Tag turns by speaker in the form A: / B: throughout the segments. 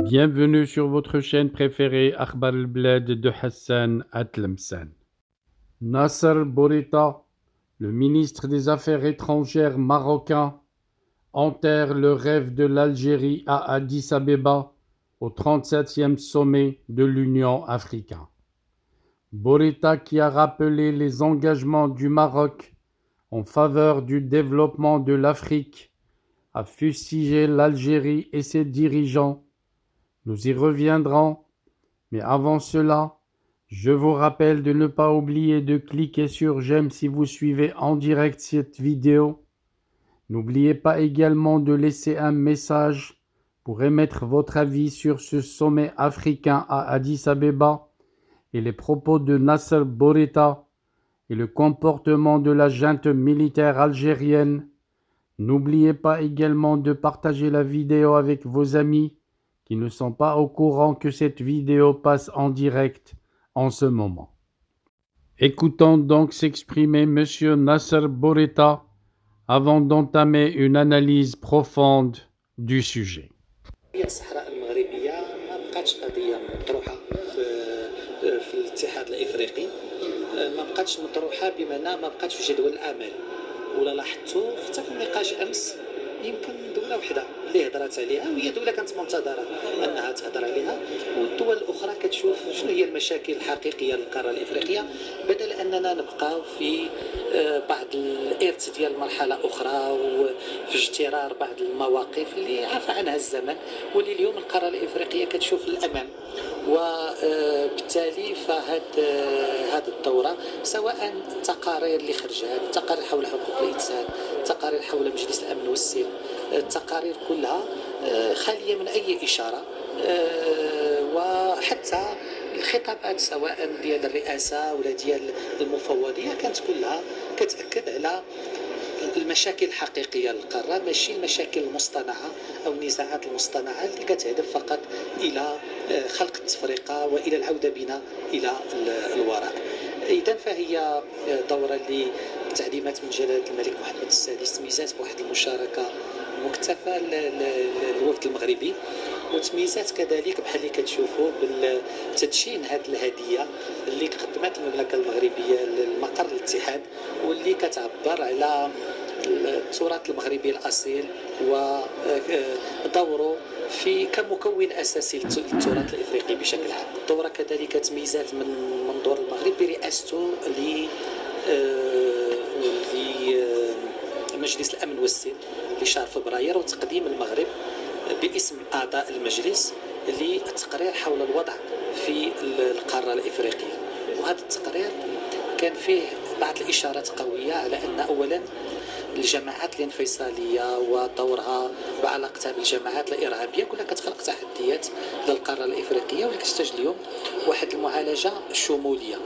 A: Bienvenue sur votre chaîne préférée Akhbar al-Bled de Hassan Atlemsan. Nasser Bourita, le ministre des Affaires étrangères marocain, enterre le rêve de l'Algérie à Addis Abeba au 37e sommet de l'Union africaine. Bourita, qui a rappelé les engagements du Maroc en faveur du développement de l'Afrique, a fustigé l'Algérie et ses dirigeants. Nous y reviendrons, mais avant cela, je vous rappelle de ne pas oublier de cliquer sur j'aime si vous suivez en direct cette vidéo. N'oubliez pas également de laisser un message pour émettre votre avis sur ce sommet africain à Addis Abeba et les propos de Nasser Bourita et le comportement de la junte militaire algérienne. N'oubliez pas également de partager la vidéo avec vos amis qui ne sont pas au courant que cette vidéo passe en direct en ce moment. Écoutons donc s'exprimer Monsieur Nasser Bourita avant d'entamer une analyse profonde du sujet.
B: الصحراء المغربية ما بقاتش قضية مطروحة في الاتحاد الإفريقي، ما بقاتش مطروحة بمعنى ما بقاتش في جدول الأعمال. ولا لاحظتوا حتى في النقاش أمس يمكن دولة وحدة اللي هضرات عليها، وهي دولة كانت منتظرة أنها تهضر عليها، والدول الأخرى كتشوف شنو هي المشاكل الحقيقية للقارة الإفريقية، بدل أننا نبقاو في بعض الإرث ديال مرحلة أخرى وفي اجترار بعض المواقف اللي عفى عنها الزمن، واللي اليوم القارة الإفريقية كتشوف للأمام. وبالتالي هذه الدورة سواء التقارير اللي خرجت، التقارير حول حقوق الإنسان، التقارير حول مجلس الأمن والسلم، التقارير كلها خالية من أي إشارة، وحتى الخطابات سواء ديال الرئاسة ولا ديال المفوضية كانت كلها كتأكد على المشاكل الحقيقية للقارة، ماشي المشاكل المصطنعة أو النزاعات المصطنعة اللي كتهدف فقط إلى خلق التفرقة وإلى العودة بنا إلى الوراء. إذا فهي دورة اللي بتعليمات من جلالة الملك محمد السادس تميزات بواحد المشاركة مكتفى للوفد المغربي، وتميزات كذلك بحال اللي كتشوفوا بالتدشين هذه الهدية اللي قدمت المملكة المغربية لمقر الاتحاد، واللي كتعبر على التراث المغربي الأصيل ودوره في كمكون أساسي للتراث الإفريقي بشكل عام. الدورة كذلك تميزات من منظور المغرب برئاسته لمجلس الأمن والسلم لشهر فبراير، وتقديم المغرب باسم أعضاء المجلس للتقرير حول الوضع في القارة الإفريقية. وهذا التقرير كان فيه بعض الإشارات قوية على أن أولا الجماعات الانفصالية ودورها وعلاقتها بالجماعات الإرهابية كلها كتخلق تحديات للقارة الإفريقية، واللي كتحتاج اليوم واحد المعالجة شمولية.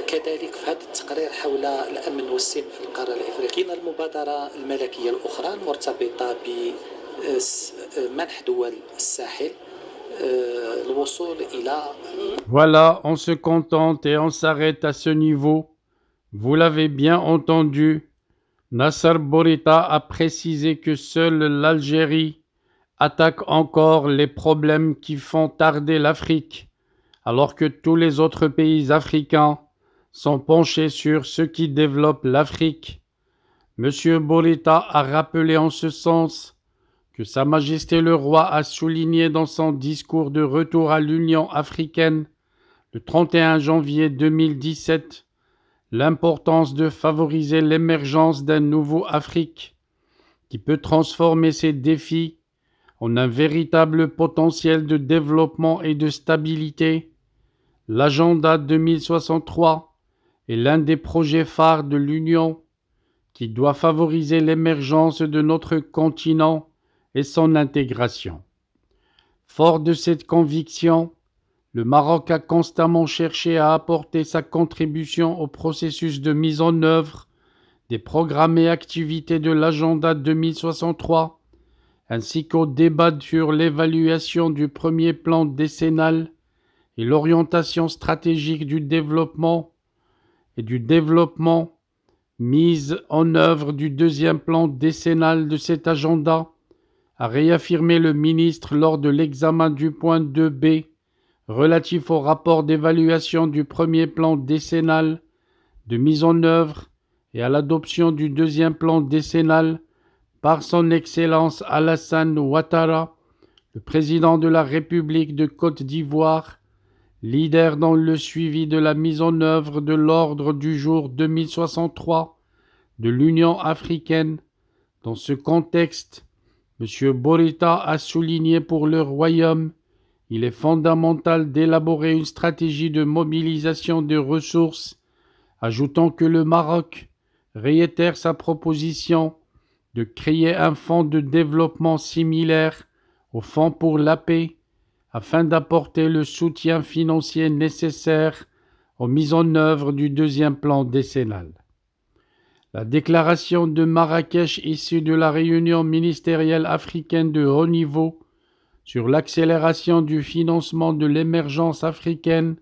B: كذلك في هذا التقرير حول الأمن والسلم في القارة الإفريقية المبادرة الملكية الأخرى المرتبطة بمنح دول الساحل الوصول إلى.
A: Voilà, on se contente et on s'arrête à ce niveau. Vous l'avez bien entendu, Nasser Bourita a précisé que seule l'Algérie attaque encore les problèmes qui font tarder l'Afrique, alors que tous les autres pays africains sont penchés sur ce qui développe l'Afrique. Monsieur Bourita a rappelé en ce sens que Sa Majesté le Roi a souligné dans son discours de retour à l'Union africaine le 31 janvier 2017 l'importance de favoriser l'émergence d'un nouveau Afrique qui peut transformer ces défis en un véritable potentiel de développement et de stabilité. L'agenda 2063 est l'un des projets phares de l'Union qui doit favoriser l'émergence de notre continent et son intégration. Fort de cette conviction, le Maroc a constamment cherché à apporter sa contribution au processus de mise en œuvre des programmes et activités de l'agenda 2063, ainsi qu'au débat sur l'évaluation du premier plan décennal et l'orientation stratégique du développement mise en œuvre du deuxième plan décennal de cet agenda, a réaffirmé le ministre lors de l'examen du point 2b relatif au rapport d'évaluation du premier plan décennal de mise en œuvre et à l'adoption du deuxième plan décennal par son Excellence Alassane Ouattara, le président de la République de Côte d'Ivoire, leader dans le suivi de la mise en œuvre de l'ordre du jour 2063 de l'Union africaine. Dans ce contexte, M. Bourita a souligné pour le Royaume il est fondamental d'élaborer une stratégie de mobilisation des ressources, ajoutant que le Maroc réitère sa proposition de créer un fonds de développement similaire au Fonds pour la paix, afin d'apporter le soutien financier nécessaire aux mises en œuvre du deuxième plan décennal. La déclaration de Marrakech issue de la réunion ministérielle africaine de haut niveau sur l'accélération du financement de l'émergence africaine,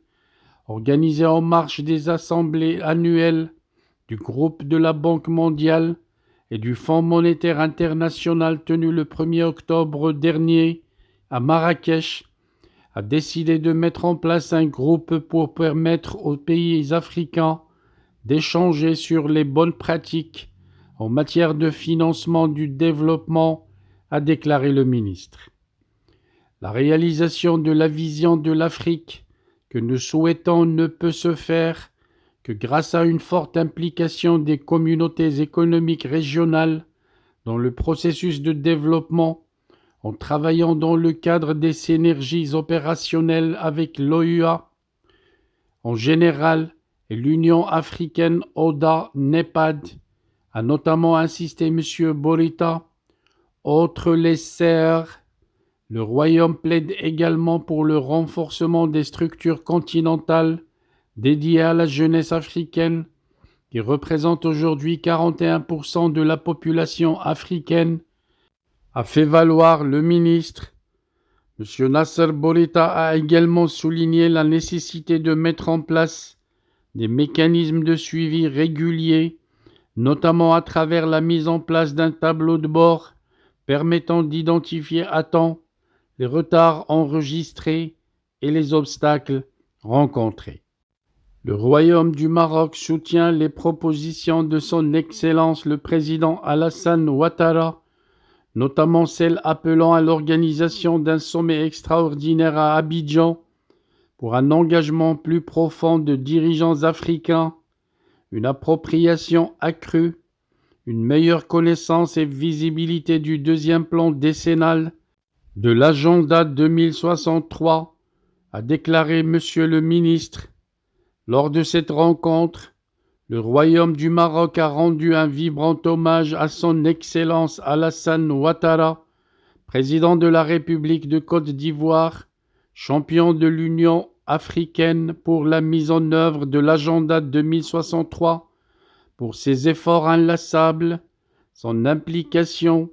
A: organisée en marge des assemblées annuelles du groupe de la Banque mondiale et du Fonds monétaire international tenu le 1er octobre dernier à Marrakech, a décidé de mettre en place un groupe pour permettre aux pays africains d'échanger sur les bonnes pratiques en matière de financement du développement, a déclaré le ministre. La réalisation de la vision de l'Afrique que nous souhaitons ne peut se faire que grâce à une forte implication des communautés économiques régionales dans le processus de développement, en travaillant dans le cadre des synergies opérationnelles avec l'OUA en général et l'Union africaine ODA-NEPAD, a notamment insisté M. Bourita. Outre les serres, le Royaume plaide également pour le renforcement des structures continentales dédiées à la jeunesse africaine, qui représente aujourd'hui 41% de la population africaine, a fait valoir le ministre. M. Nasser Bourita a également souligné la nécessité de mettre en place des mécanismes de suivi réguliers, notamment à travers la mise en place d'un tableau de bord permettant d'identifier à temps les retards enregistrés et les obstacles rencontrés. Le Royaume du Maroc soutient les propositions de son Excellence le président Alassane Ouattara, notamment celles appelant à l'organisation d'un sommet extraordinaire à Abidjan pour un engagement plus profond de dirigeants africains, une appropriation accrue, une meilleure connaissance et visibilité du deuxième plan décennal de l'agenda 2063, a déclaré M. le ministre. Lors de cette rencontre, le Royaume du Maroc a rendu un vibrant hommage à son Excellence Alassane Ouattara, président de la République de Côte d'Ivoire, champion de l'Union africaine pour la mise en œuvre de l'agenda 2063, pour ses efforts inlassables, son implication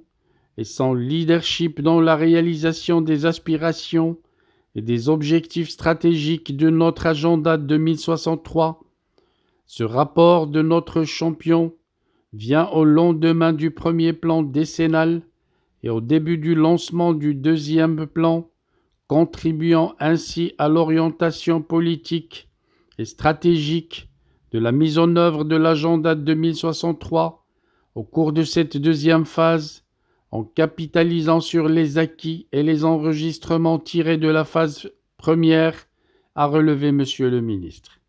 A: et son leadership dans la réalisation des aspirations et des objectifs stratégiques de notre agenda 2063. Ce rapport de notre champion vient au lendemain du premier plan décennal et au début du lancement du deuxième plan, contribuant ainsi à l'orientation politique et stratégique de la mise en œuvre de l'agenda 2063 au cours de cette deuxième phase, en capitalisant sur les acquis et les enregistrements tirés de la phase première, a relevé M. le ministre.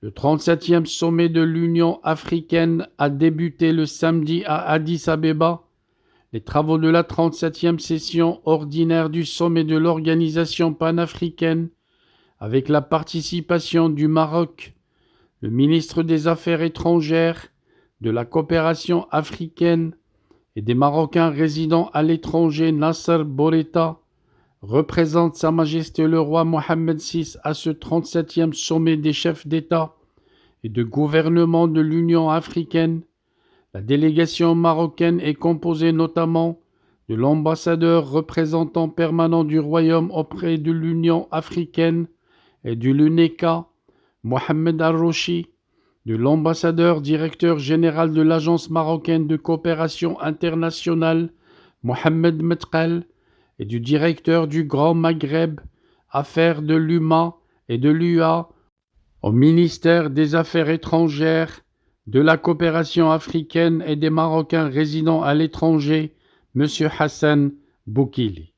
A: Le 37e sommet de l'Union africaine a débuté le samedi à Addis Abeba. Les travaux de la 37e session ordinaire du sommet de l'Organisation panafricaine, avec la participation du Maroc, le ministre des Affaires étrangères, de la coopération africaine et des Marocains résidant à l'étranger Nasser Bourita, représente Sa Majesté le roi Mohammed VI à ce 37e sommet des chefs d'État et de gouvernement de l'Union africaine. La délégation marocaine est composée notamment de l'ambassadeur représentant permanent du Royaume auprès de l'Union africaine et du l'UNECA, Mohamed Al-Rochi, de l'ambassadeur directeur général de l'Agence marocaine de coopération internationale, Mohamed Metkal et du directeur du Grand Maghreb, affaires de l'UMA et de l'UA au ministère des Affaires étrangères, de la coopération africaine et des Marocains résidant à l'étranger, M. Hassan Boukili.